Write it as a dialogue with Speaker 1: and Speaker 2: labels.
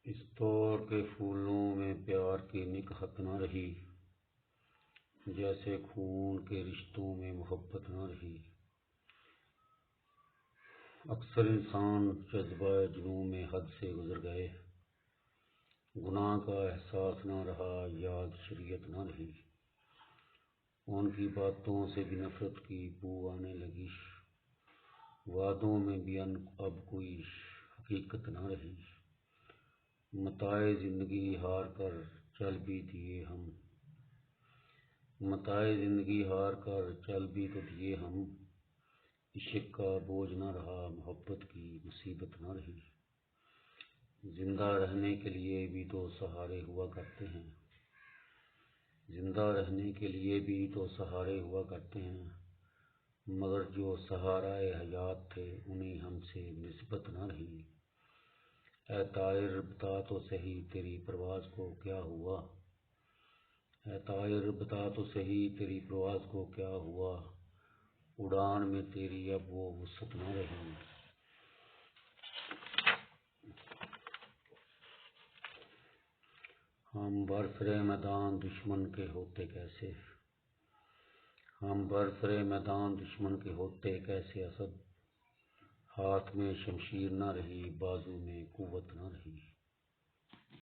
Speaker 1: اس دور کے پھولوں میں پیار کی نکہت نہ رہی، جیسے خون کے رشتوں میں محبت نہ رہی۔ اکثر انسان جذبہ جنوں میں حد سے گزر گئے، گناہ کا احساس نہ رہا، یاد شریعت نہ رہی۔ ان کی باتوں سے بھی نفرت کی بو آنے لگی، وعدوں میں بھی اب کوئی حقیقت نہ رہی۔ متاع زندگی ہار کر چل بھی دیے ہم، متاع زندگی ہار کر چل بھی تو دیے ہم، عشق کا بوجھ نہ رہا، محبت کی مصیبت نہ رہی۔ زندہ رہنے کے لیے بھی تو سہارے ہوا کرتے ہیں، زندہ رہنے کے لیے بھی تو سہارے ہوا کرتے ہیں، مگر جو سہارائے حیات تھے انہیں ہم سے نسبت نہ رہی۔ اے طائر بتا تو سہی تیری پرواز کو کیا ہوا، اے طائر بتا تو سہی تیری پرواز کو کیا ہوا، اڑان میں تیری اب وہ وسعت نہ رہی۔ ہم برسرے میدان دشمن کے ہوتے کیسے، ہم برسرے میدان دشمن کے ہوتے کیسے اسد، ہاتھ میں شمشیر نہ رہی، بازو میں قوت نہ رہی۔